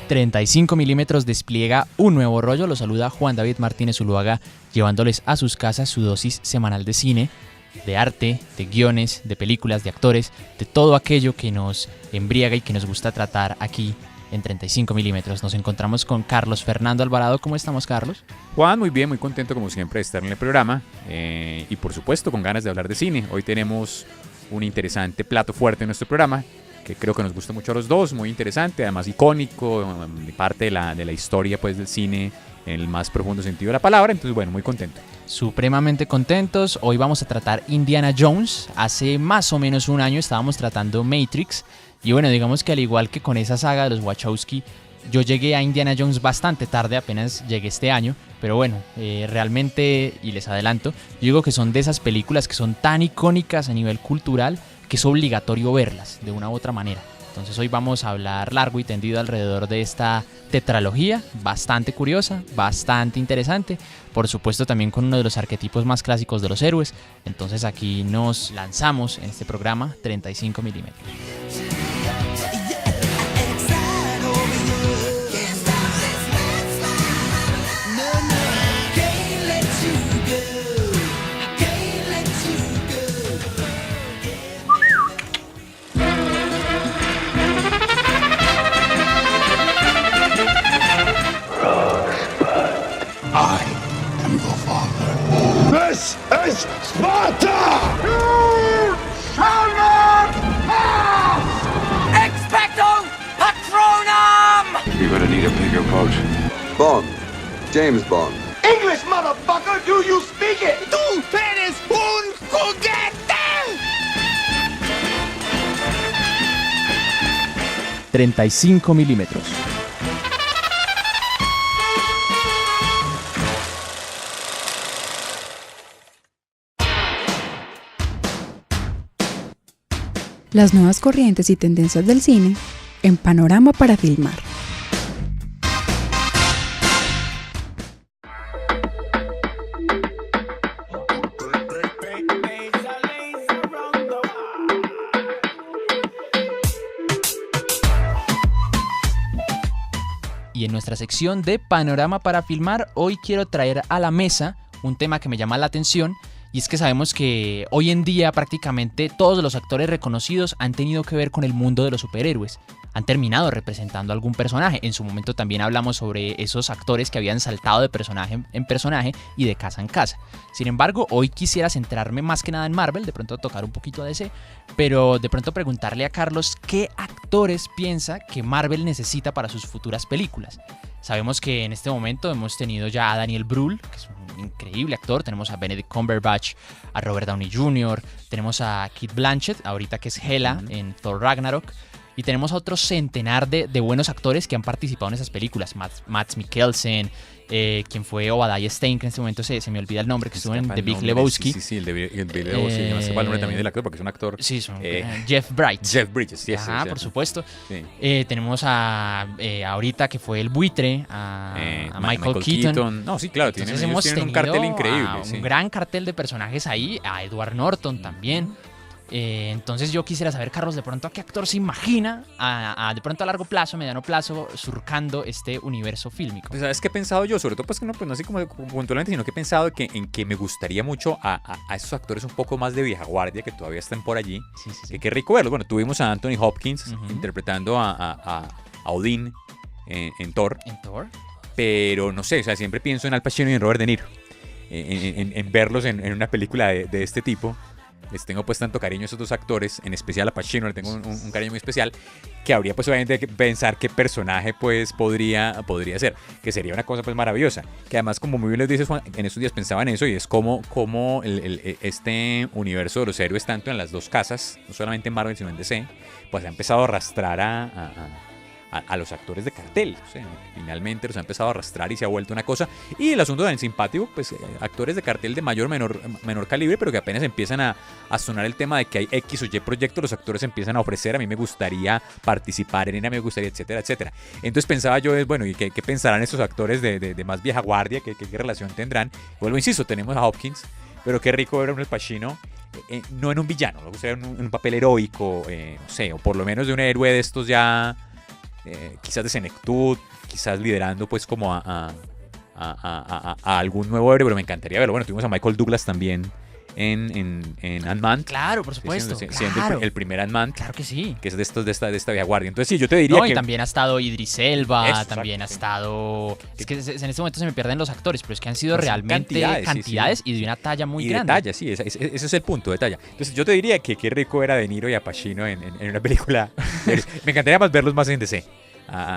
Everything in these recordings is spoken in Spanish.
35 milímetros despliega un nuevo rollo. Los saluda Juan David Martínez Zuluaga, llevándoles a sus casas su dosis semanal de cine, de arte, de guiones, de películas, de actores, de todo aquello que nos embriaga y que nos gusta tratar aquí en 35 milímetros. Nos encontramos con Carlos Fernando Alvarado. ¿Cómo estamos, Carlos? Juan, muy bien, muy contento como siempre de estar en el programa y por supuesto con ganas de hablar de cine. Hoy tenemos un interesante plato fuerte en nuestro programa que creo que nos gusta mucho a los dos, muy interesante, además icónico, parte de la historia pues del cine en el más profundo sentido de la palabra. Entonces bueno, muy contento. Supremamente contentos. Hoy vamos a tratar Indiana Jones. Hace más o menos un año estábamos tratando Matrix y bueno, digamos que al igual que con esa saga de los Wachowski, yo llegué a Indiana Jones bastante tarde, apenas llegué este año, pero bueno, realmente, y les adelanto, yo digo que son de esas películas que son tan icónicas a nivel cultural que es obligatorio verlas de una u otra manera. Entonces hoy vamos a hablar largo y tendido alrededor de esta tetralogía, bastante curiosa, bastante interesante, por supuesto también con uno de los arquetipos más clásicos de los héroes. Entonces aquí nos lanzamos en este programa 35 milímetros. This is Sparta! You shall not pass! Expecto Patronum! You're gonna need a bigger boat. Bond. James Bond. English, motherfucker! Do you speak it? ¡Tú eres un juguete! 35 milímetros. Las nuevas corrientes y tendencias del cine en Panorama para Filmar. Y en nuestra sección de Panorama para Filmar, hoy quiero traer a la mesa un tema que me llama la atención. Y es que sabemos que hoy en día prácticamente todos los actores reconocidos han tenido que ver con el mundo de los superhéroes. Han terminado representando a algún personaje. En su momento también hablamos sobre esos actores que habían saltado de personaje en personaje y de casa en casa. Sin embargo, hoy quisiera centrarme más que nada en Marvel, de pronto tocar un poquito a DC, pero de pronto preguntarle a Carlos qué actores piensa que Marvel necesita para sus futuras películas. Sabemos que en este momento hemos tenido ya a Daniel Brühl, que es un increíble actor. Tenemos a Benedict Cumberbatch, a Robert Downey Jr., tenemos a Kate Blanchett, ahorita que es Hela en Thor Ragnarok. Y tenemos a otro centenar de buenos actores que han participado en esas películas. Mads Mikkelsen, quien fue Obadiah Stane, que en este momento se me olvida el nombre, que estuvo en The Big Lebowski. Sí, el de Big Lebowski. No sé cuál nombre también del actor, porque es un actor. Sí, Jeff Bridges. Jeff Bridges, sí. Ajá, por supuesto. Sí. Tenemos a ahorita que fue el buitre, a Michael Keaton. No, sí, claro, Entonces tienen un cartel increíble. Un gran cartel de personajes ahí, a Edward Norton también. Entonces yo quisiera saber, Carlos, de pronto a qué actor se imagina de pronto a largo plazo, mediano plazo, surcando este universo fílmico. Pues, ¿sabes qué he pensado yo? Sobre todo pues no así como puntualmente, sino que he pensado en que me gustaría mucho a esos actores un poco más de vieja guardia que todavía están por allí. Sí. Que qué rico verlos. Bueno, tuvimos a Anthony Hopkins interpretando a Odín en Thor. ¿En Thor? Pero no sé, o sea, siempre pienso en Al Pacino y en Robert De Niro. En verlos en una película de este tipo. Les tengo pues tanto cariño a esos dos actores, en especial a Pacino, le tengo un cariño muy especial, que habría pues obviamente que pensar qué personaje pues podría ser, que sería una cosa pues maravillosa, que además como muy bien les dices Juan, en estos días pensaba en eso y es como este universo de los héroes tanto en las dos casas, no solamente en Marvel sino en DC, pues ha empezado a arrastrar a los actores de cartel. O sea, finalmente los ha empezado a arrastrar y se ha vuelto una cosa. Y el asunto tan simpático, pues actores de cartel de mayor o menor calibre, pero que apenas empiezan a sonar el tema de que hay X o Y proyectos, los actores empiezan a ofrecer, a mí me gustaría participar en ella, me gustaría, etcétera, etcétera. Entonces pensaba yo, bueno, ¿y qué pensarán estos actores de más vieja guardia? ¿Qué relación tendrán? Vuelvo, insisto, tenemos a Hopkins, pero qué rico ver a Al Pacino. No en un villano, me gustaría en un papel heroico, no sé, o por lo menos de un héroe de estos ya quizás de senectud, quizás liderando pues como a algún nuevo héroe, pero me encantaría verlo. Bueno, tuvimos a Michael Douglas también en Ant-Man. Claro, por supuesto. Siendo claro. el primer Ant-Man. Claro que sí. Que es de esta vieja guardia. Entonces sí, yo te diría No, que... y también ha estado Idris Elba, Eso, también ha exacto, estado... Es que en este momento se me pierden los actores, pero es que han sido Son realmente cantidades y de una talla muy grande. De talla, sí, ese es el punto, de talla. Entonces yo te diría que qué rico era De Niro y Al Pacino en una película. Me encantaría más verlos más en DC.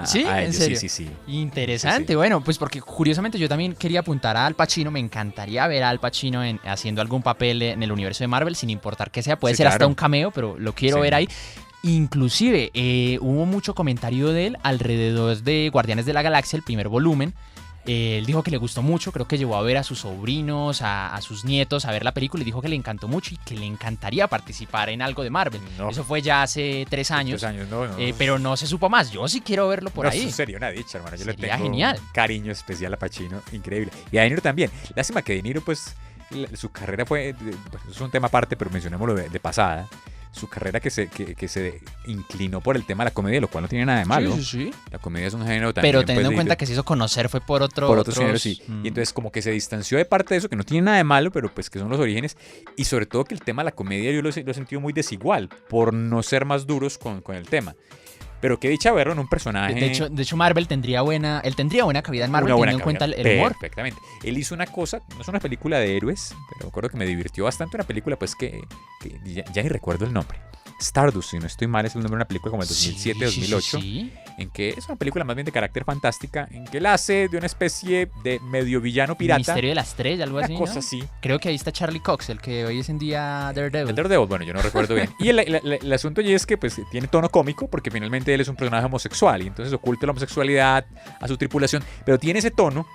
¿Sí? ¿En ¿En serio? Sí. Interesante, Sí. bueno, pues porque curiosamente yo también quería apuntar a Al Pacino, me encantaría ver a Al Pacino haciendo algún papel en el universo de Marvel, sin importar que sea, puede Sí, ser hasta claro. un cameo, pero lo quiero Sí. ver ahí. Inclusive hubo mucho comentario de él alrededor de Guardianes de la Galaxia, el primer volumen. Él dijo que le gustó mucho, creo que llevó a ver a sus sobrinos, a sus nietos, a ver la película y dijo que le encantó mucho y que le encantaría participar en algo de Marvel. No. Eso fue ya hace 3 años, 3 años, no. pero no se supo más. Yo sí quiero verlo por No, ahí. eso sería una dicha, hermano. Yo le Sería tengo genial. un cariño especial a Pacino, increíble. Y a De Niro también. Lástima que De Niro, pues, su carrera fue... Pues, es un tema aparte, pero mencionémoslo de pasada. Su carrera que se inclinó por el tema de la comedia, lo cual no tiene nada de malo. Sí. La comedia es un género también... Pero teniendo pues, en cuenta que se hizo conocer fue por otros géneros, sí. Y entonces como que se distanció de parte de eso, que no tiene nada de malo, pero pues que son los orígenes. Y sobre todo que el tema de la comedia yo lo he sentido muy desigual, por no ser más duros con el tema. Pero qué dicha verlo en un personaje... De hecho, Marvel tendría buena cabida en Marvel, una buena teniendo en cuenta el calidad. humor. Perfectamente. Él hizo una cosa, no es una película de héroes, pero me acuerdo que me divirtió bastante, una película pues que ya ni recuerdo el nombre. Stardust, si no estoy mal, es el nombre de una película como el 2007-2008, Sí. en que es una película más bien de carácter fantástica, en que él hace de una especie de medio villano pirata. Misterio de la Estrella, algo Una así, cosa ¿no? así. Creo que ahí está Charlie Cox, el que hoy es en día Daredevil. El Daredevil, bueno, yo no recuerdo bien. Y el asunto allí es que pues tiene tono cómico, porque finalmente él es un personaje homosexual, y entonces oculta la homosexualidad a su tripulación, pero tiene ese tono,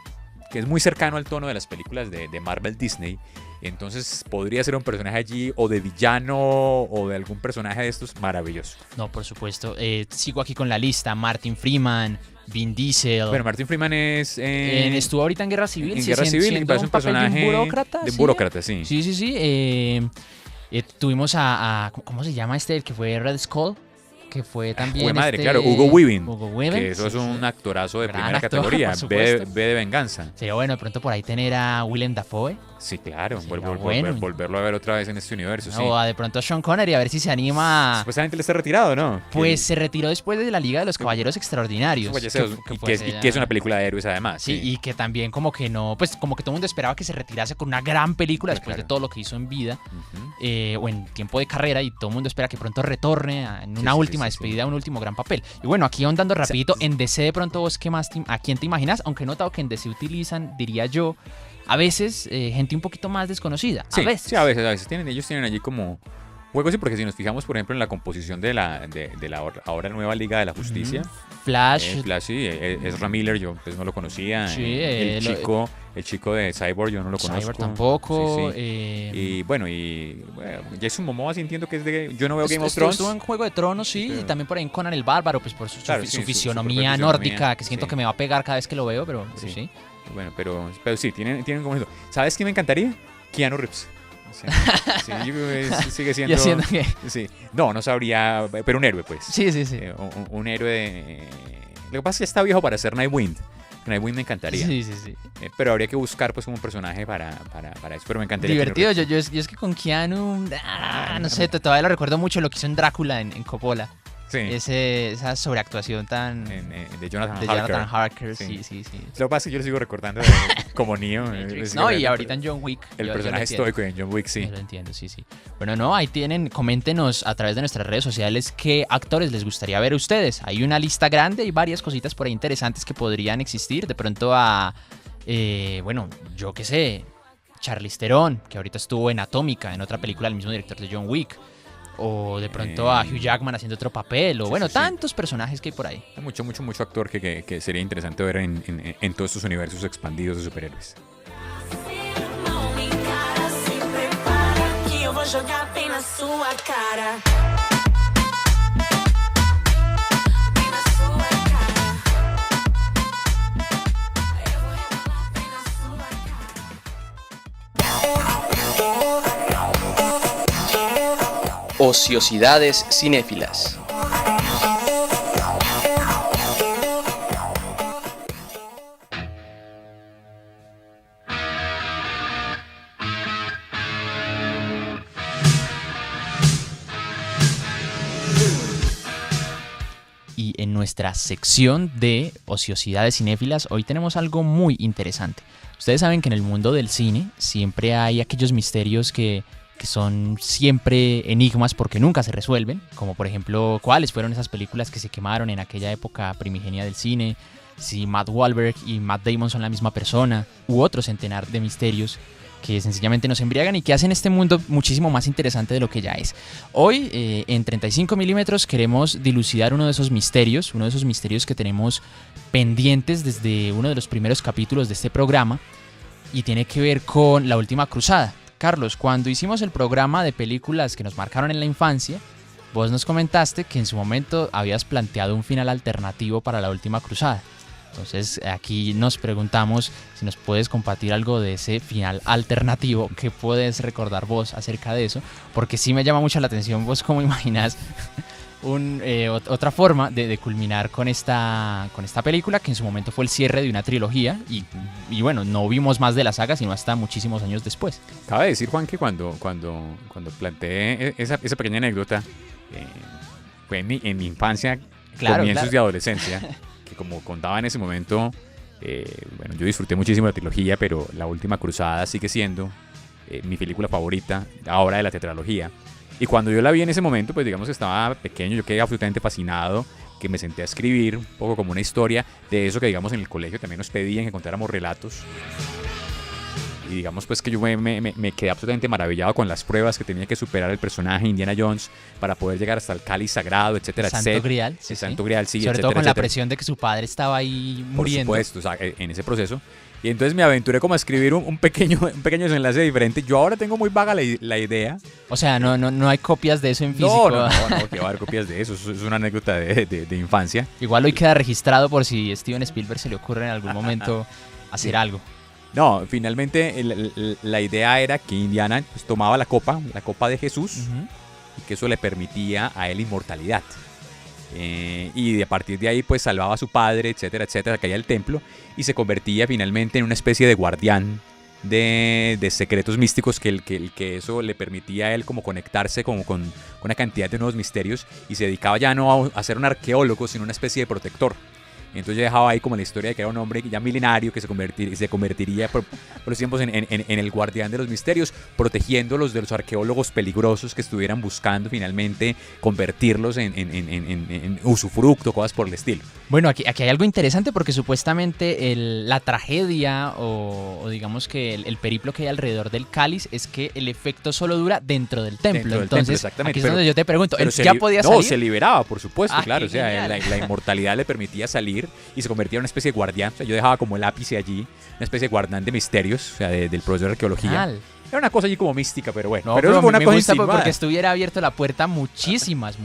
que es muy cercano al tono de las películas de Marvel Disney. Entonces podría ser un personaje allí o de villano o de algún personaje de estos maravilloso. No, por supuesto. Sigo aquí con la lista. Martin Freeman, Vin Diesel. Bueno, Martin Freeman es... estuvo ahorita en Guerra Civil. En sí, Guerra Civil, siendo parece un papel personaje de un burócrata. de ¿sí? burócrata, sí. Sí. Tuvimos ¿cómo se llama el que fue Red Skull? Que fue también Jue madre, claro, Hugo Weaving. Que eso sí, es un actorazo de Gran primera actor, categoría. por supuesto. B de venganza. Sería bueno de pronto por ahí tener a Willem Dafoe. Sí, claro. Sería bueno. Volverlo a ver otra vez en este universo, sí. O de pronto a Sean Connery, a ver si se anima. Supuestamente él está retirado, ¿no? Pues se retiró después de la Liga de los Caballeros Extraordinarios. Que es una película de héroes además. Sí, y que también como que no, pues como que todo el mundo esperaba que se retirase con una gran película después de todo lo que hizo en vida o en tiempo de carrera, y todo el mundo espera que pronto retorne en una última despedida, un último gran papel. Y bueno, aquí ahondando rapidito, en DC de pronto vos ¿a quién te imaginas? Aunque he notado que en DC utilizan, diría yo, a veces gente un poquito más desconocida. Sí, a veces. Sí, a veces. Ellos tienen allí como juegos, sí, porque si nos fijamos, por ejemplo, en la composición de la ahora nueva Liga de la Justicia. Flash. Flash, sí, Ezra Miller, yo pues no lo conocía. Sí, el chico de Cyborg, yo no lo conozco. Cyborg tampoco. Sí. Y bueno, Jason Momoa, sí entiendo que es de... Yo no veo Game of Thrones. Estuvo en Juego de Tronos, sí, pero... y también por ahí en Conan el Bárbaro, pues por su fisionomía su nórdica, que siento que me va a pegar cada vez que lo veo, pero sí. Bueno, pero sí, tienen como eso. ¿Sabes qué me encantaría? Keanu Reeves. Sí, yo creo que sigue siendo... ¿Y haciendo qué? Sí. No sabría, pero un héroe, pues. Sí. Un héroe de... Lo que pasa es que está viejo para ser Nightwing. Nightwing me encantaría. Sí. Pero habría que buscar pues como un personaje para eso. Pero me encantaría. Divertido. Yo es que con Keanu, no sé, todavía lo recuerdo mucho lo que hizo en Drácula en Coppola. Sí. Esa sobreactuación tan... de Jonathan Harker. Sí. Lo que pasa es que yo lo sigo recordando como Neo. No, y ahorita en John Wick. El personaje estoico en John Wick, sí. Yo lo entiendo, sí. Bueno, no, ahí tienen, coméntenos a través de nuestras redes sociales qué actores les gustaría ver a ustedes. Hay una lista grande y varias cositas por ahí interesantes que podrían existir. De pronto bueno, yo qué sé, Charlize Theron, que ahorita estuvo en Atómica, en otra película del mismo director de John Wick. O de pronto a Hugh Jackman haciendo otro papel. O bueno, tantos personajes que hay por ahí. Hay mucho actor que sería interesante ver en todos estos universos expandidos de superhéroes. Ociosidades cinéfilas. nuestra sección de ociosidades cinéfilas, hoy tenemos algo muy interesante. Ustedes saben que en el mundo del cine siempre hay aquellos misterios que son siempre enigmas porque nunca se resuelven, como por ejemplo, ¿cuáles fueron esas películas que se quemaron en aquella época primigenia del cine? Si Matt Wahlberg y Matt Damon son la misma persona, u otro centenar de misterios que sencillamente nos embriagan y que hacen este mundo muchísimo más interesante de lo que ya es. Hoy, en 35 milímetros, queremos dilucidar uno de esos misterios que tenemos pendientes desde uno de los primeros capítulos de este programa, y tiene que ver con La Última Cruzada. Carlos, cuando hicimos el programa de películas que nos marcaron en la infancia, vos nos comentaste que en su momento habías planteado un final alternativo para La Última Cruzada. Entonces aquí nos preguntamos si nos puedes compartir algo de ese final alternativo. ¿Qué puedes recordar vos acerca de eso? Porque sí me llama mucho la atención vos cómo imaginas otra forma de culminar con esta película, que en su momento fue el cierre de una trilogía y bueno, no vimos más de la saga sino hasta muchísimos años después. Cabe decir, Juan, que cuando planteé esa pequeña anécdota, fue en mi infancia, comienzos de adolescencia, que como contaba en ese momento, bueno, yo disfruté muchísimo la trilogía, pero La Última Cruzada sigue siendo mi película favorita ahora de la tetralogía. Y cuando yo la vi en ese momento, pues digamos que estaba pequeño, yo quedé absolutamente fascinado, que me senté a escribir un poco como una historia de eso que digamos en el colegio también nos pedían que contáramos relatos. Y digamos pues que yo me quedé absolutamente maravillado con las pruebas que tenía que superar el personaje Indiana Jones para poder llegar hasta el cáliz sagrado, etcétera, Santo Grial, sí, Santo Grial, sí, sobre etcétera, todo con etcétera. la presión de que su padre estaba ahí muriendo. Por supuesto, o sea, en ese proceso. Y entonces me aventuré como a escribir un pequeño desenlace diferente. Yo ahora tengo muy vaga la idea. O sea, no hay copias de eso en físico. No, que va a haber copias de eso. Eso es una anécdota de infancia. Igual hoy queda registrado por si Steven Spielberg se le ocurre en algún momento hacer algo. No, finalmente la idea era que Indiana pues, tomaba la copa de Jesús, y que eso le permitía a él inmortalidad. Y a partir de ahí pues salvaba a su padre, etcétera, etcétera, caía al templo y se convertía finalmente en una especie de guardián de secretos místicos que eso le permitía a él como conectarse con una cantidad de nuevos misterios, y se dedicaba ya no a ser un arqueólogo sino una especie de protector. Entonces yo dejaba ahí como la historia de que era un hombre ya milenario que se convertiría por los tiempos en el guardián de los misterios, protegiéndolos de los arqueólogos peligrosos que estuvieran buscando finalmente convertirlos en usufructo, cosas por el estilo. Bueno, aquí hay algo interesante porque supuestamente la tragedia o digamos que el periplo que hay alrededor del cáliz es que el efecto solo dura dentro del templo. Entonces, exactamente. Aquí es donde yo te pregunto, ¿él ya podía salir? No, se liberaba, por supuesto, claro. O sea, genial. la inmortalidad le permitía salir y se convertía en una especie de guardián. O sea, yo dejaba como el ápice allí, una especie de guardián de misterios, o sea, del profesor de arqueología. Genial. Era una cosa allí como mística, pero bueno. No, pero eso fue una me cosa gusta insinuada. porque estuviera abierto la puerta a muchísimas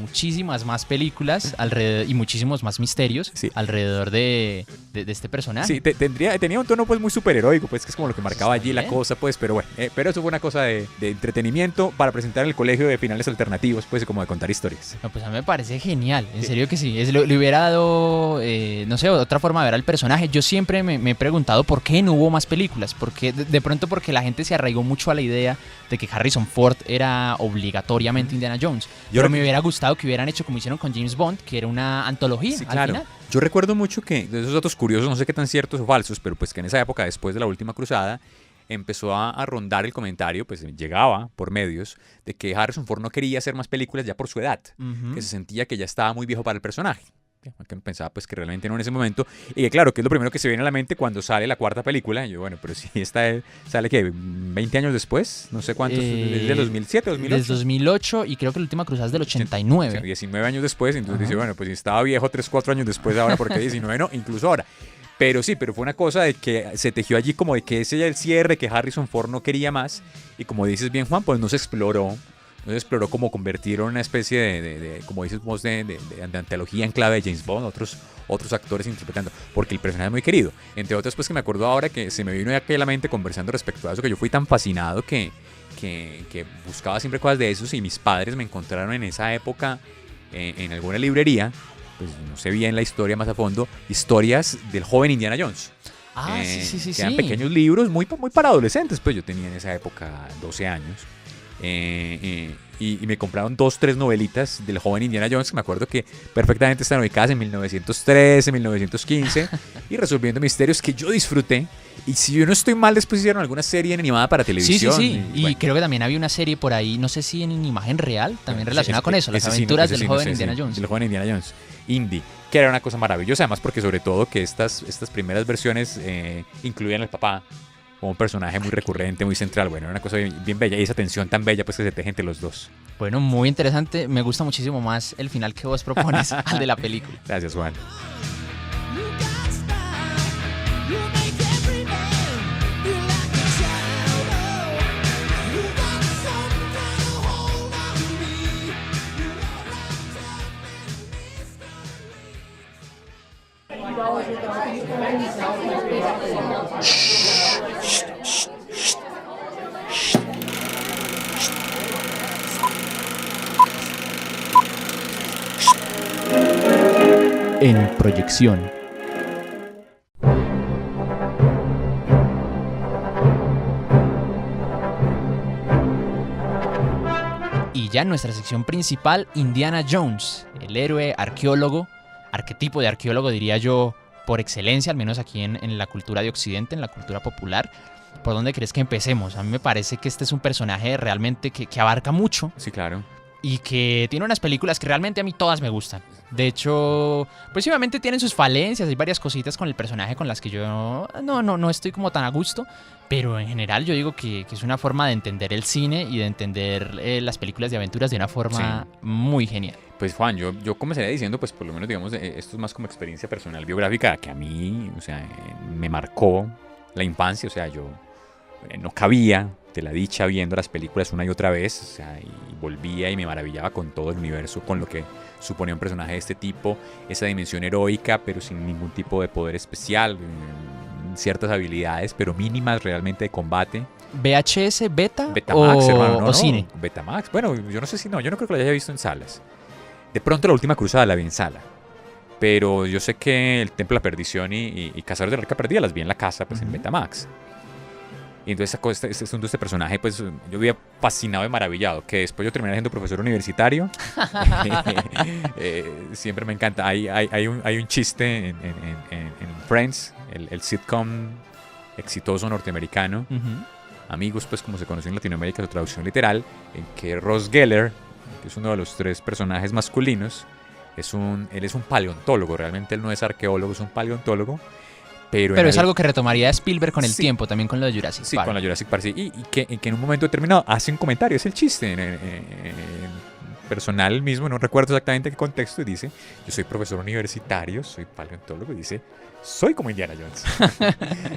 más películas alrededor y muchísimos más misterios alrededor de este personaje. Sí, tenía un tono pues muy superheroico, pues que es como lo que marcaba allí la cosa, pues, pero bueno. Pero eso fue una cosa de entretenimiento para presentar en el colegio de finales alternativos, pues, como de contar historias. No, pues a mí me parece genial, en serio que sí. Le hubiera dado, no sé, otra forma de ver al personaje. Yo siempre me he preguntado por qué no hubo más películas, porque de pronto porque la gente se arraigó mucho a la idea de que Harrison Ford era obligatoriamente Indiana Jones. Pero me hubiera gustado que hubieran hecho como hicieron con James Bond, que era una antología al final. Yo recuerdo mucho que, de esos datos curiosos, no sé qué tan ciertos o falsos, pero pues que en esa época, después de La Última Cruzada, empezó a rondar el comentario, pues llegaba por medios, de que Harrison Ford no quería hacer más películas ya por su edad, que se sentía que ya estaba muy viejo para el personaje. Que pensaba pues que realmente no en ese momento, y que claro, que es lo primero que se viene a la mente cuando sale la cuarta película. Y yo, bueno, pero si esta sale que 20 años después, no sé cuántos, desde el 2007, 2008. Desde 2008, y creo que La Última Cruzada es del 89. O sea, 19 años después, entonces dice, bueno, pues si estaba viejo 3-4 años después, ahora porque 19 no, incluso ahora. Pero sí, pero fue una cosa de que se tejió allí como de que ese ya el cierre, que Harrison Ford no quería más, y como dices bien, Juan, pues no se exploró cómo convertir en una especie de como dices vos, de antología en clave de James Bond, otros actores interpretando, porque el personaje es muy querido. Entre otras, pues que me acuerdo ahora que se me vino aquí a la mente conversando respecto a eso, que yo fui tan fascinado que buscaba siempre cosas de esos, y mis padres me encontraron en esa época en alguna librería, pues no sé bien la historia más a fondo, historias del joven Indiana Jones. Sí. Que eran pequeños libros muy para adolescentes, pues yo tenía en esa época 12 años. Y me compraron 2, 3 novelitas del joven Indiana Jones, que me acuerdo que perfectamente están ubicadas en 1913, 1915, y resolviendo misterios que yo disfruté. Y si yo no estoy mal, después hicieron alguna serie animada para televisión. Sí. Y bueno, creo que también había una serie por ahí, no sé si en imagen real, también bueno, relacionada con eso, las ese sí, aventuras ese del sí, no joven sé, Indiana sí, Jones. del joven Indiana Jones, Indy, que era una cosa maravillosa, además porque sobre todo que estas primeras versiones incluían al papá como un personaje muy recurrente, muy central. Bueno, era una cosa bien bella, y esa tensión tan bella pues que se teje entre los dos. Bueno, muy interesante, me gusta muchísimo más el final que vos propones al de la película. Gracias, Juan. En proyección. Y ya en nuestra sección principal, Indiana Jones, el héroe arqueólogo, arquetipo de arqueólogo diría yo por excelencia, al menos aquí en la cultura de Occidente, en la cultura popular. ¿Por dónde crees que empecemos? A mí me parece que este es un personaje realmente que abarca mucho. Sí, claro. Y que tiene unas películas que realmente a mí todas me gustan. De hecho, pues obviamente tienen sus falencias, hay varias cositas con el personaje con las que yo no estoy como tan a gusto, pero en general yo digo que es una forma de entender el cine y de entender las películas de aventuras de una forma muy genial. Pues Juan, yo comenzaría diciendo, pues por lo menos digamos, esto es más como experiencia personal biográfica que a mí, o sea, me marcó la infancia, o sea, yo no cabía de la dicha viendo las películas una y otra vez, o sea, y volvía y me maravillaba con todo el universo, con lo que suponía un personaje de este tipo, esa dimensión heroica, pero sin ningún tipo de poder especial, ciertas habilidades, pero mínimas realmente de combate. ¿VHS, beta Betamax, o, hermano, o cine? Betamax, bueno, yo no sé si yo no creo que lo haya visto en salas. De pronto La Última Cruzada la vi en sala, pero yo sé que El Templo de la Perdición y Cazadores del Arca Perdida las vi en la casa, pues en Betamax. Y entonces este personaje, pues yo había fascinado y maravillado, que después yo terminé siendo profesor universitario. Siempre me encanta. Hay un chiste en Friends, el sitcom exitoso norteamericano. Amigos, pues como se conoció en Latinoamérica, su traducción literal, en que Ross Geller, que es uno de los 3 personajes masculinos, él es un paleontólogo. Realmente él no es arqueólogo, es un paleontólogo. Pero es algo que retomaría Spielberg con el tiempo, también con lo de Jurassic Park. Sí, con la Jurassic Park, sí. Y que en un momento determinado hace un comentario, es el chiste personal mismo, no recuerdo exactamente qué contexto, y dice, yo soy profesor universitario, soy paleontólogo, y dice, soy como Indiana Jones.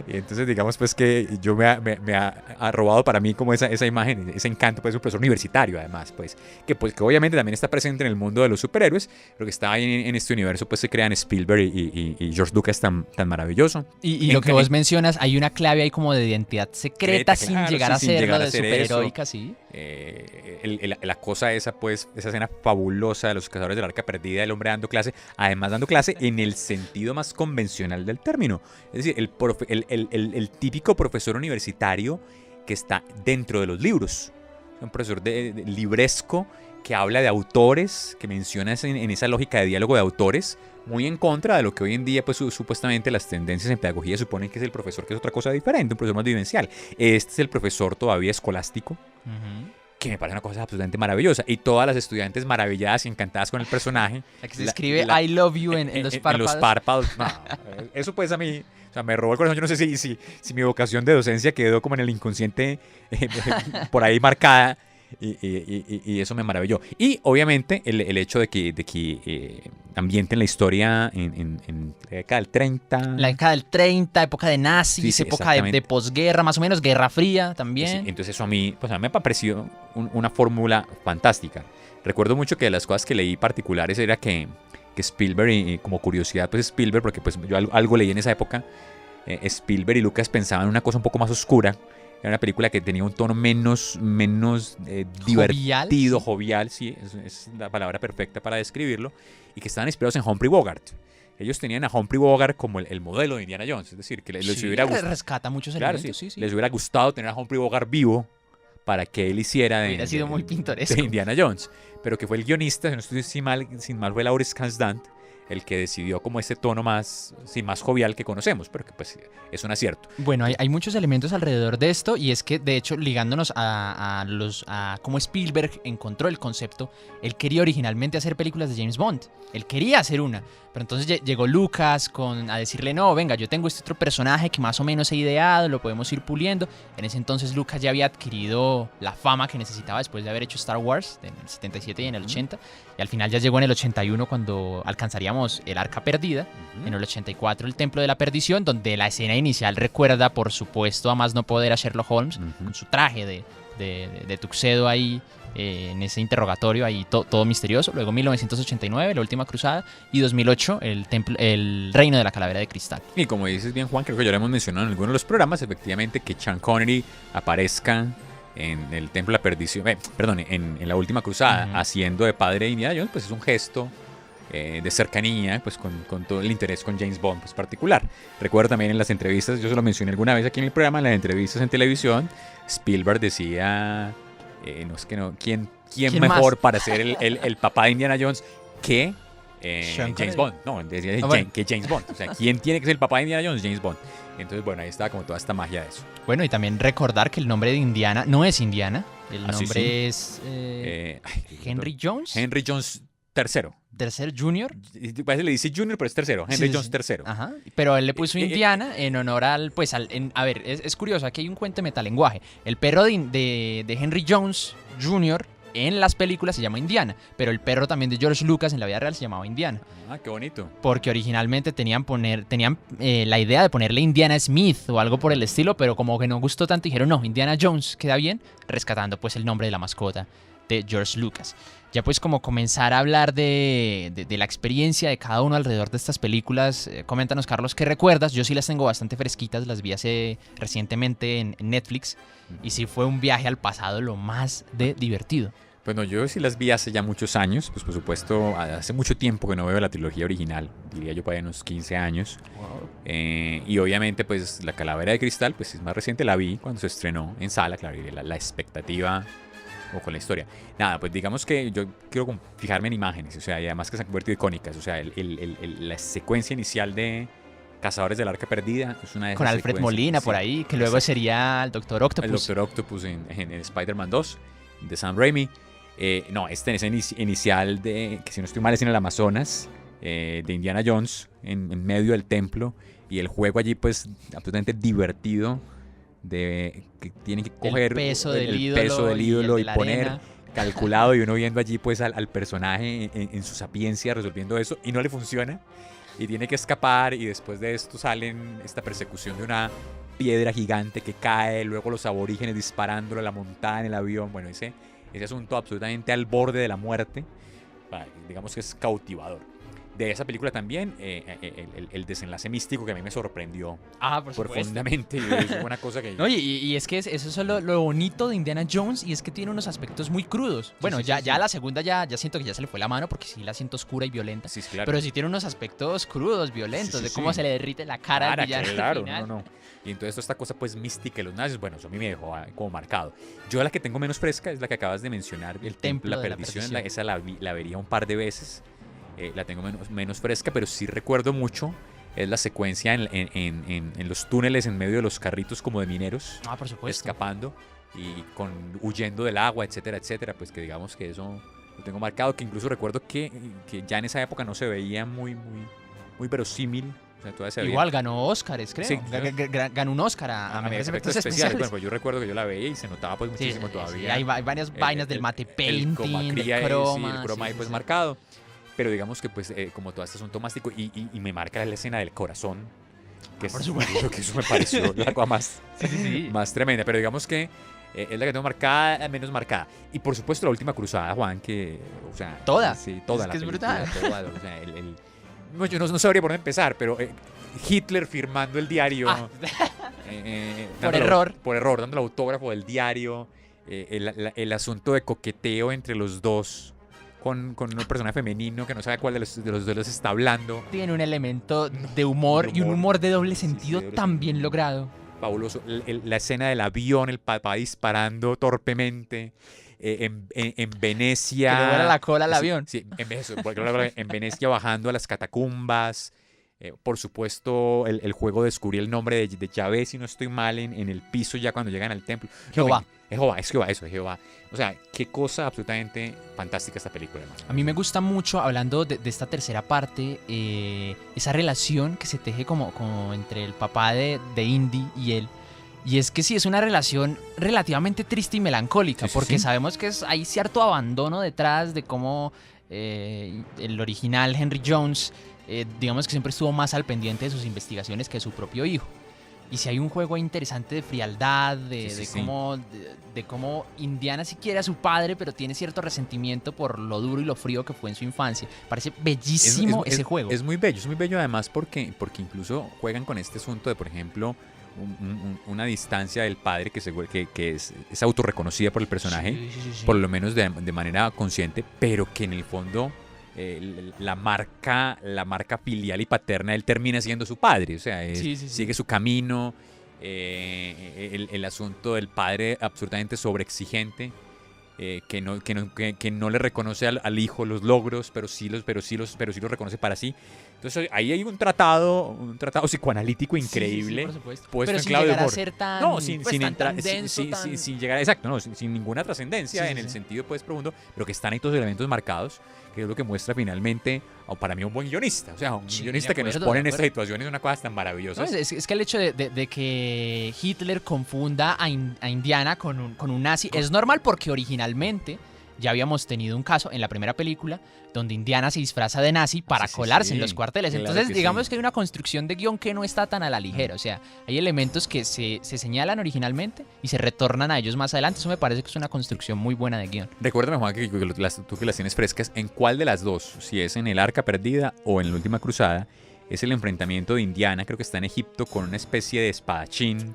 Y entonces digamos pues que yo me ha robado para mí como esa imagen, ese encanto, pues un profesor universitario además, pues que obviamente también está presente en el mundo de los superhéroes, pero que está ahí en este universo, pues se crean Spielberg y George Lucas tan maravilloso. Y lo que vos mencionas, hay una clave ahí como de identidad secreta sin claro, llegar a sin ser llegar lo a de ser superheroica, eso. sí. La cosa esa, pues, esa escena fabulosa de los cazadores del Arca Perdida, el hombre dando clase, además dando clase en el sentido más convencional del término. Es decir, el típico profesor universitario que está dentro de los libros. Un profesor de libresco que habla de autores, que menciona en esa lógica de diálogo de autores, muy en contra de lo que hoy en día pues supuestamente las tendencias en pedagogía suponen que es el profesor, que es otra cosa diferente, un profesor más vivencial. Este es el profesor todavía escolástico, que me parece una cosa absolutamente maravillosa. Y todas las estudiantes maravilladas y encantadas con el personaje. La que se escribe I love you en los párpados. En los párpados. No, eso pues a mí, o sea, me robó el corazón. Yo no sé si mi vocación de docencia quedó como en el inconsciente por ahí marcada. Y eso me maravilló. Y obviamente el hecho de que ambienten la historia en la década del 30. La década del 30, época de nazis, sí, época de posguerra, más o menos, Guerra Fría también. Sí, entonces eso a mí me ha parecido una fórmula fantástica. Recuerdo mucho que de las cosas que leí particulares era que Spielberg, y como curiosidad, pues Spielberg, porque pues yo algo leí en esa época, Spielberg y Lucas pensaban en una cosa un poco más oscura. Era una película que tenía un tono menos divertido, jovial, sí, es la palabra perfecta para describirlo, y que estaban inspirados en Humphrey Bogart. Ellos tenían a Humphrey Bogart como el modelo de Indiana Jones, es decir, que les hubiera gustado. Rescata muchos claro, elementos, sí. Les hubiera gustado tener a Humphrey Bogart vivo para que él hiciera Hubiera sido muy pintoresco. de Indiana Jones, pero que fue el guionista, si no estoy sin mal fue Lawrence Kasdan, el que decidió como ese tono más jovial que conocemos, pero que pues es un acierto. Bueno, hay muchos elementos alrededor de esto, y es que de hecho ligándonos a cómo Spielberg encontró el concepto, él quería originalmente hacer películas de James Bond, él quería hacer una, pero entonces llegó Lucas a decirle, no, venga, yo tengo este otro personaje que más o menos he ideado, lo podemos ir puliendo. En ese entonces Lucas ya había adquirido la fama que necesitaba después de haber hecho Star Wars en el 77 y en el 80, y al final ya llegó en el 81 cuando alcanzaríamos el Arca Perdida, en el 84 el Templo de la Perdición, donde la escena inicial recuerda, por supuesto, a más no poder a Sherlock Holmes, con su traje de tuxedo ahí, en ese interrogatorio ahí todo misterioso. Luego 1989, La Última Cruzada, y 2008, el Reino de la Calavera de Cristal. Y como dices bien, Juan, creo que ya lo hemos mencionado en algunos de los programas, efectivamente, que Sean Connery aparezca en el Templo de la Perdición, en La Última Cruzada, haciendo de padre de Indiana Jones, pues es un gesto de cercanía, pues con todo el interés con James Bond, pues particular. Recuerdo también en las entrevistas, yo se lo mencioné alguna vez aquí en el programa, en las entrevistas en televisión, Spielberg decía, ¿quién mejor para ser el papá de Indiana Jones que James Bond? No, decía que James Bond. O sea, ¿quién tiene que ser el papá de Indiana Jones? James Bond. Entonces, bueno, ahí estaba como toda esta magia de eso. Bueno, y también recordar que el nombre de Indiana no es Indiana, el nombre es Henry Jones. Henry Jones III. Tercer Junior. Parece que le dice Junior, pero es tercero. Henry Jones III. Ajá. Pero él le puso Indiana en honor al, pues, a ver, es curioso, aquí hay un cuento de metalenguaje. El perro de Henry Jones Jr. en las películas se llama Indiana, pero el perro también de George Lucas en la vida real se llamaba Indiana. Ah, qué bonito. Porque originalmente tenían la idea de ponerle Indiana Smith o algo por el estilo, pero como que no gustó tanto, dijeron, no, Indiana Jones queda bien, rescatando pues el nombre de la mascota de George Lucas. Ya pues como comenzar a hablar de la experiencia de cada uno alrededor de estas películas, coméntanos, Carlos, ¿qué recuerdas? Yo sí las tengo bastante fresquitas, las vi hace recientemente en Netflix, y sí fue un viaje al pasado lo más de divertido. Bueno, yo sí las vi hace ya muchos años, pues por supuesto, hace mucho tiempo que no veo la trilogía original, diría yo para unos 15 años. Wow. Y obviamente pues La Calavera de Cristal, pues es más reciente, la vi cuando se estrenó en sala, claro, y la expectativa o con la historia. Nada, pues digamos que yo quiero fijarme en imágenes, o sea, y además que se han convertido icónicas, o sea, la secuencia inicial de Cazadores del Arca Perdida es una de esas con Alfred Molina, sí, por ahí, que luego sería el Doctor Octopus. El Doctor Octopus en Spider-Man 2, de Sam Raimi. Esa inicial que si no estoy mal es en el Amazonas, de Indiana Jones, en medio del templo, y el juego allí pues absolutamente divertido, de que tienen que coger el peso del ídolo y poner arena, calculado, y uno viendo allí pues al personaje en su sapiencia resolviendo eso, y no le funciona, y tiene que escapar, y después de esto salen esta persecución de una piedra gigante que cae, luego los aborígenes disparándole a la montada en el avión. Bueno, ese asunto absolutamente al borde de la muerte, digamos que es cautivador. De esa película también, el desenlace místico que a mí me sorprendió profundamente. Es una cosa que... No, y es que eso es lo bonito de Indiana Jones, y es que tiene unos aspectos muy crudos. Bueno, sí. Ya la segunda ya siento que ya se le fue la mano, porque sí la siento oscura y violenta. Sí, claro. Pero sí tiene unos aspectos crudos, violentos, de cómo se le derrite la cara al villano. Claro, no. Y entonces esta cosa pues mística de los nazis, bueno, eso a mí me dejó como marcado. Yo la que tengo menos fresca es la que acabas de mencionar, el Templo de la Perdición. Esa la vería un par de veces. La tengo menos fresca, pero sí recuerdo mucho. Es la secuencia en los túneles en medio de los carritos como de mineros. Por supuesto. Escapando y huyendo del agua, etcétera, etcétera. Pues que digamos que eso lo tengo marcado, que incluso recuerdo que ya en esa época no se veía muy verosímil. O sea, todavía se veía. Igual ganó Óscares, creo. Sí, ganó un Óscar a mejores efectos especiales. Bueno, pues yo recuerdo que yo la veía y se notaba pues muchísimo todavía. Sí, hay varias vainas del mate painting, del croma. El croma ahí pues marcado. Pero digamos que pues como todo este asunto mástico, y me marca la escena del corazón, que por supuesto, que eso me pareció la cosa más tremenda. Pero digamos que es la que tengo menos marcada. Y por supuesto La Última Cruzada, Juan, que, o sea... Toda. Sí, toda. Es que es brutal. Toda, o sea, yo no sabría por dónde empezar, pero Hitler firmando el diario. Por error, dando el autógrafo del diario. El asunto de coqueteo entre los dos. Con un personaje femenino que no sabe cuál de los dos está hablando. Tiene un elemento de humor y un humor de doble sentido tan bien logrado. fabuloso. La escena del avión, el papá disparando torpemente. En Venecia. Que le vuela la cola al Sí, avión. Sí, en Venecia bajando a las catacumbas. Por supuesto, el juego descubrí el nombre de Yahvé, si no estoy mal, en el piso ya cuando llegan al templo. Jehová. Es Jehová. O sea, qué cosa absolutamente fantástica esta película, hermano. A mí me gusta mucho, hablando de esta tercera parte, esa relación que se teje como entre el papá de Indy y él. Y es que sí, es una relación relativamente triste y melancólica, Sí, sí, porque sí. sabemos que hay cierto abandono detrás de cómo el original Henry Jones, digamos que siempre estuvo más al pendiente de sus investigaciones que su propio hijo. Y si hay un juego interesante de frialdad, de cómo Indiana sí quiere a su padre, pero tiene cierto resentimiento por lo duro y lo frío que fue en su infancia. Parece bellísimo ese juego. Es muy bello además porque incluso juegan con este asunto de, por ejemplo, una distancia del padre que es autorreconocida por el personaje, Sí. por lo menos de manera consciente, pero que en el fondo la marca filial y paterna él termina siendo su padre, o sea, sigue su camino, el asunto del padre absolutamente sobreexigente, que no le reconoce al hijo los logros, pero sí los reconoce para sí. Entonces ahí hay un tratado psicoanalítico increíble, Sí, por supuesto. puesto Pero en sin clave de llegar a humor. ser tan, No, sin tan denso, tan... sin llegar a, exacto, no, sin ninguna trascendencia en el sentido pues profundo, pero que están ahí todos los elementos marcados, que es lo que muestra finalmente, para mí, un buen guionista. O sea, un guionista que nos pone en estas situaciones una cosa tan maravillosa. No, es que el hecho de que Hitler confunda a Indiana con un nazi es normal, porque originalmente ya habíamos tenido un caso en la primera película donde Indiana se disfraza de nazi para colarse en los cuarteles. Claro, Entonces, que digamos sí. que hay una construcción de guión que no está tan a la ligera. O sea, hay elementos que se señalan originalmente y se retornan a ellos más adelante. Eso me parece que es una construcción muy buena de guión. Recuérdame, Juan, que tú que las tienes frescas, ¿en cuál de las dos, si es en el Arca Perdida o en la Última Cruzada, es el enfrentamiento de Indiana, creo que está en Egipto, con una especie de espadachín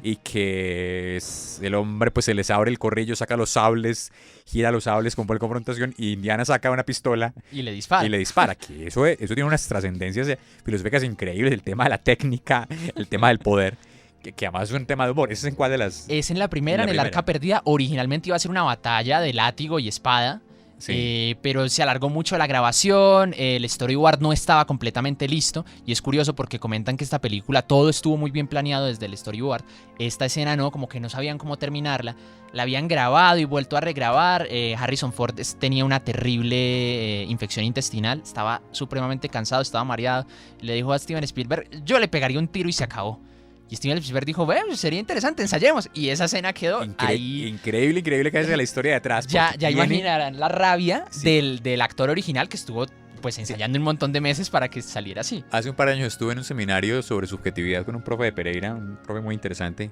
y que el hombre pues se les abre el corrillo, saca los sables, gira los sables con confrontación y Indiana saca una pistola y le dispara. Que eso tiene unas trascendencias filosóficas increíbles, el tema de la técnica, el tema del poder. Que además es un tema de humor. ¿Ese es en cuál de las...? Es en la primera, en el Arca Perdida. Originalmente iba a ser una batalla de látigo y espada. Sí. Pero se alargó mucho la grabación, el storyboard no estaba completamente listo, y es curioso porque comentan que esta película todo estuvo muy bien planeado desde el storyboard. Esta escena no, como que no sabían cómo terminarla, la habían grabado y vuelto a regrabar. Harrison Ford tenía una terrible infección intestinal, estaba supremamente cansado, estaba mareado, le dijo a Steven Spielberg, yo le pegaría un tiro y se acabó. Y Steven Spielberg dijo, bueno, sería interesante, ensayemos. Y esa escena quedó ahí. Increíble que es la historia de atrás. Ya imaginarán la rabia del actor original que estuvo pues ensayando un montón de meses para que saliera así. Hace un par de años estuve en un seminario sobre subjetividad con un profe de Pereira, un profe muy interesante,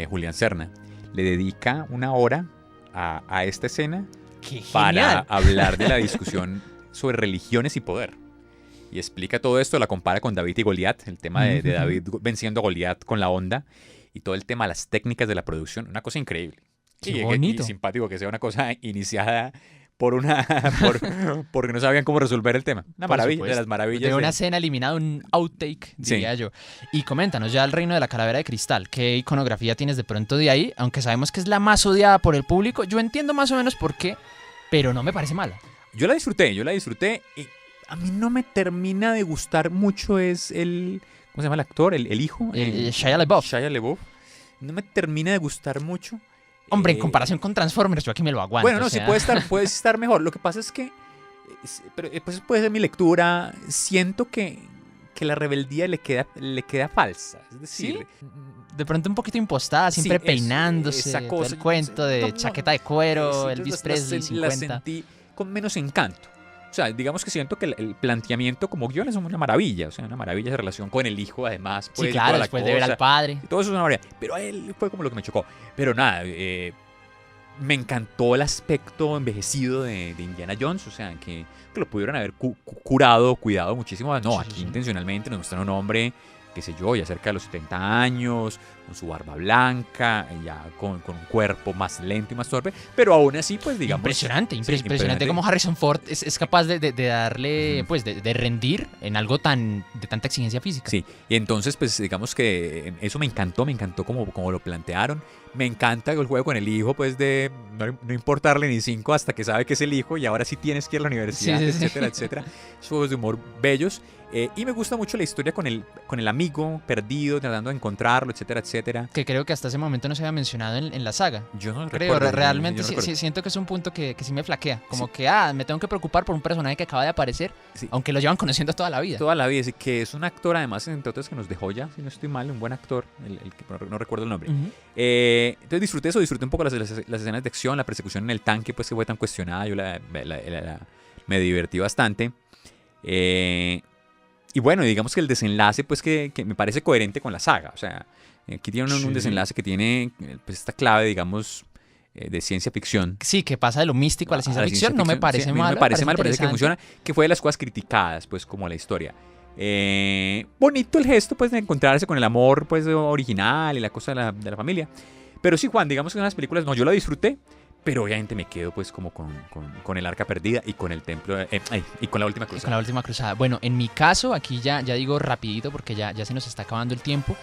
Julián Serna. Le dedica una hora a esta escena para hablar de la discusión sobre religiones y poder. Y explica todo esto, la compara con David y Goliat, el tema de David venciendo a Goliat con la onda y todo el tema de las técnicas de la producción, una cosa increíble. Qué bonito. Y simpático que sea una cosa iniciada porque no sabían cómo resolver el tema. Una maravilla, de las maravillas. De una escena eliminada, un outtake, diría yo. Y coméntanos ya el Reino de la Calavera de Cristal. ¿Qué iconografía tienes de pronto de ahí? Aunque sabemos que es la más odiada por el público. Yo entiendo más o menos por qué, pero no me parece mala. Yo la disfruté. Y a mí no me termina de gustar mucho ¿cómo se llama el actor? El hijo. Shia LaBeouf. Shia LaBeouf. No me termina de gustar mucho. Hombre, en comparación con Transformers, yo aquí me lo aguanto. Bueno, no, sí puede estar mejor. Lo que pasa es que, pero pues puede ser mi lectura, siento que la rebeldía le queda falsa. Es decir, ¿sí? De pronto un poquito impostada, siempre peinándose, esa cosa, el cuento de chaqueta de cuero, Elvis Presley, 50. La sentí con menos encanto. O sea, digamos que siento que el planteamiento como guión es una maravilla. O sea, una maravilla esa relación con el hijo, además. Pues, sí, claro, después de ver al padre. Todo eso es una maravilla. Pero a él fue como lo que me chocó. Pero nada, me encantó el aspecto envejecido de Indiana Jones. O sea, que lo pudieron haber cuidado muchísimo. No, aquí intencionalmente nos muestran un hombre qué sé yo, ya cerca de los 70 años, con su barba blanca, ya con un cuerpo más lento y más torpe, pero aún así, pues digamos... Impresionante como Harrison Ford es capaz de darle, pues de rendir en algo de tanta exigencia física. Sí, y entonces, pues digamos que eso me encantó como lo plantearon. Me encanta el juego con el hijo, pues de no importarle ni 5 hasta que sabe que es el hijo y ahora sí tienes que ir a la universidad, etcétera, etcétera. Juegos de humor bellos. Y me gusta mucho la historia con el amigo perdido, tratando de encontrarlo, etcétera, etcétera. Que creo que hasta ese momento no se había mencionado en la saga. Yo no creo, recuerdo. Realmente yo no sí, siento que es un punto que sí me flaquea. Como Sí. que, me tengo que preocupar por un personaje que acaba de aparecer, Sí. aunque lo llevan conociendo toda la vida. Toda la vida, que es un actor además, entre otras, que nos dejó ya, si no estoy mal, un buen actor, el que no recuerdo el nombre. Ujú. Entonces disfruté un poco las escenas de acción, la persecución en el tanque, pues que fue tan cuestionada, yo me divertí bastante. Y bueno, digamos que el desenlace, pues que me parece coherente con la saga, o sea, aquí tiene un desenlace que tiene pues, esta clave, digamos, de ciencia ficción. Sí, que pasa de lo místico a la ciencia ficción, no me parece sí, mal. Me parece mal, parece que interesante. funciona, que fue de las cosas criticadas, pues como la historia. Bonito el gesto, pues, de encontrarse con el amor, pues, original y la cosa de la familia. Pero sí, Juan, digamos que en las películas, no, yo la disfruté, pero obviamente me quedo, pues, como con el Arca Perdida y con el templo, y con la Última Con la Cruzada. última cruzada. Bueno, en mi caso, aquí ya digo rapidito porque ya se nos está acabando el tiempo.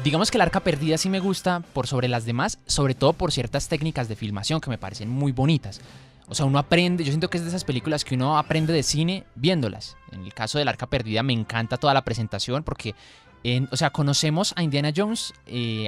Digamos que el Arca Perdida sí me gusta por sobre las demás, sobre todo por ciertas técnicas de filmación que me parecen muy bonitas. O sea, uno aprende, yo siento que es de esas películas que uno aprende de cine viéndolas. En el caso del Arca Perdida me encanta toda la presentación porque, o sea, conocemos a Indiana Jones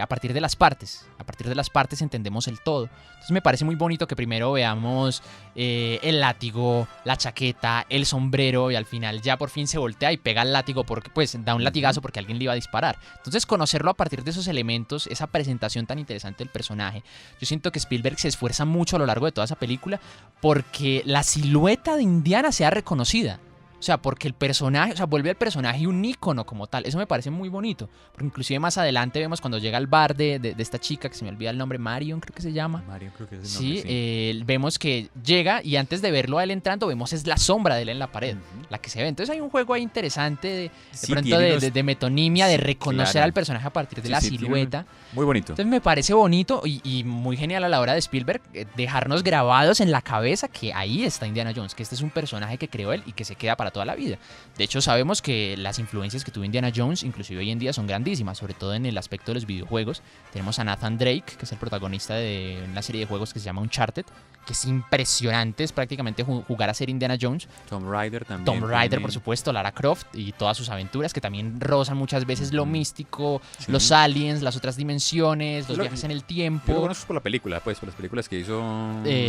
a partir de las partes. A partir de las partes entendemos el todo. Entonces me parece muy bonito que primero veamos el látigo, la chaqueta, el sombrero y al final ya por fin se voltea y pega el látigo porque pues da un latigazo porque alguien le iba a disparar. Entonces conocerlo a partir de esos elementos, esa presentación tan interesante del personaje. Yo siento que Spielberg se esfuerza mucho a lo largo de toda esa película porque la silueta de Indiana sea reconocida. O sea, porque el personaje, o sea, vuelve al personaje un ícono como tal. Eso me parece muy bonito. Porque inclusive más adelante vemos cuando llega al bar de esta chica, que se me olvida el nombre, Marion creo que se llama. Mario, creo que es el Sí, nombre, vemos que llega y antes de verlo a él entrando, vemos es la sombra de él en la pared, la que se ve. Entonces hay un juego ahí interesante de Sí, pronto tiene de metonimia, de Sí, reconocer claro. al personaje a partir de Sí, la sí, tiene silueta. Muy bonito. Entonces me parece bonito y muy genial a la hora de Spielberg dejarnos grabados en la cabeza que ahí está Indiana Jones, que este es un personaje que creó él y que se queda para toda la vida. De hecho, sabemos que las influencias que tuvo Indiana Jones, inclusive hoy en día, son grandísimas, sobre todo en el aspecto de los videojuegos. Tenemos a Nathan Drake, que es el protagonista de una serie de juegos que se llama Uncharted, que es impresionante, es prácticamente jugar a ser Indiana Jones. Tomb Raider también. Tomb Raider, tiene- por supuesto, Lara Croft y todas sus aventuras, que también rozan muchas veces lo místico, Sí. los aliens, las otras dimensiones, los Yo lo- viajes en el Yo lo tiempo. conozco por la película, pues, por las películas que hizo...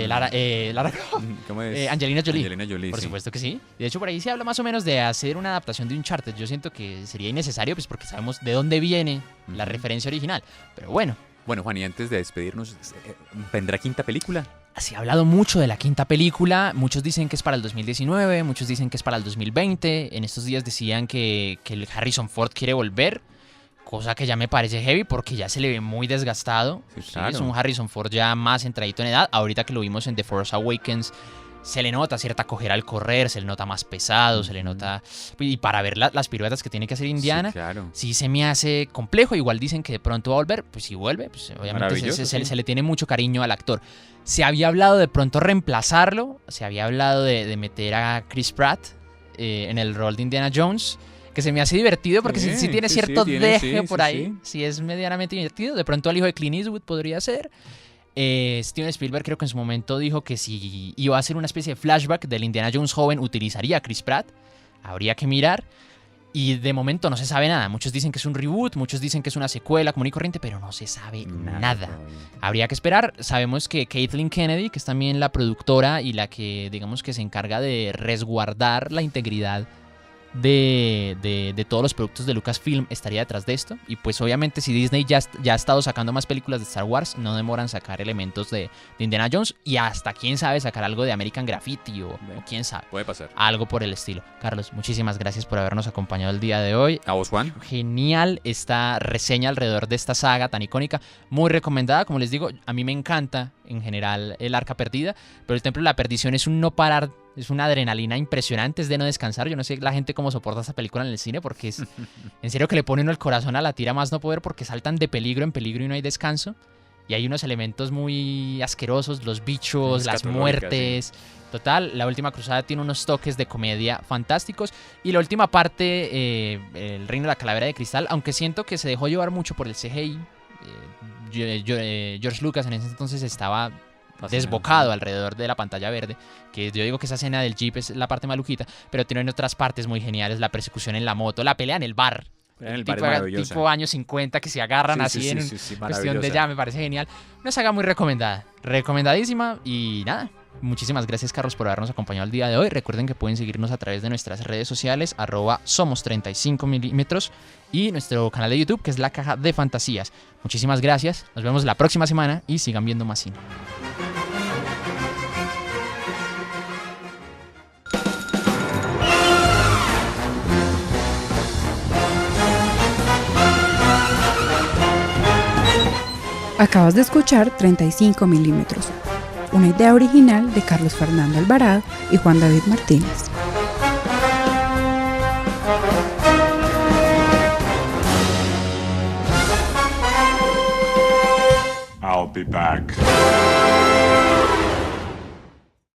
Lara Croft. ¿Cómo es? Angelina Jolie. Angelina Jolie, Por sí. supuesto que sí. De hecho, por ahí se habla más o menos de hacer una adaptación de Uncharted. Yo siento que sería innecesario, pues porque sabemos de dónde viene la Ujú. referencia original. Pero bueno, Bueno, Juan, y antes de despedirnos, ¿vendrá quinta película? se ha hablado mucho de la quinta película. Muchos dicen que es para el 2019, muchos dicen que es para el 2020. En estos días decían que el Harrison Ford quiere volver. Cosa que ya me parece heavy porque ya se le ve muy desgastado. Sí, Sí, claro. es un Harrison Ford ya más entradito en edad. Ahorita que lo vimos en The Force Awakens, se le nota cierta cojera al correr, se le nota más pesado, se le nota... Y para ver las piruetas que tiene que hacer Indiana, Sí, claro. sí se me hace complejo. Igual dicen que de pronto va a volver. Pues si vuelve, pues obviamente Maravilloso, sí. se le tiene mucho cariño al actor. Se había hablado de pronto reemplazarlo, se había hablado de meter a Chris Pratt en el rol de Indiana Jones, que se me hace divertido porque sí tiene sí, cierto sí, tiene, deje sí, por sí, ahí. sí. Sí es medianamente divertido. De pronto al hijo de Clint Eastwood podría ser. Steven Spielberg creo que en su momento dijo que si iba a hacer una especie de flashback del Indiana Jones joven utilizaría a Chris Pratt. Habría que mirar. Y de momento no se sabe nada. Muchos dicen que es un reboot, muchos dicen que es una secuela común y corriente, pero no se sabe nada. todavía. Habría que esperar. Sabemos que Kathleen Kennedy, que es también la productora y la que digamos que se encarga de resguardar la integridad de todos los productos de Lucasfilm, estaría detrás de esto. Y pues obviamente si Disney ya ha estado sacando más películas de Star Wars, no demoran sacar elementos de Indiana Jones y hasta quién sabe sacar algo de American Graffiti o quién sabe, Puede pasar. algo por el estilo. Carlos, muchísimas gracias por habernos acompañado el día de hoy. ¿A vos, Juan? Genial esta reseña alrededor de esta saga tan icónica, muy recomendada. Como les digo, a mí me encanta en general el Arca Perdida, pero el Templo de la Perdición es un no parar Es una adrenalina impresionante, es de no descansar. Yo no sé la gente cómo soporta esta película en el cine porque es en serio que le pone uno el corazón a la tira más no poder porque saltan de peligro en peligro y no hay descanso. Y hay unos elementos muy asquerosos, los bichos, las muertes. Sí. Total, La Última Cruzada tiene unos toques de comedia fantásticos. Y la última parte, El Reino de la Calavera de Cristal, aunque siento que se dejó llevar mucho por el CGI. George Lucas en ese entonces estaba desbocado alrededor de la pantalla verde, que yo digo que esa escena del Jeep es la parte maluquita, pero tienen otras partes muy geniales, la persecución en la moto, la pelea en el bar. Tipo años 50 que se agarran así en cuestión de ya, me parece genial. Una saga muy recomendada, recomendadísima. Y nada, muchísimas gracias, Carlos, por habernos acompañado el día de hoy. Recuerden que pueden seguirnos a través de nuestras redes sociales @somos35mm y nuestro canal de YouTube, que es La Caja de Fantasías. Muchísimas gracias, nos vemos la próxima semana y sigan viendo más cine. Acabas de escuchar 35 milímetros, una idea original de Carlos Fernando Alvarado y Juan David Martínez. I'll be back.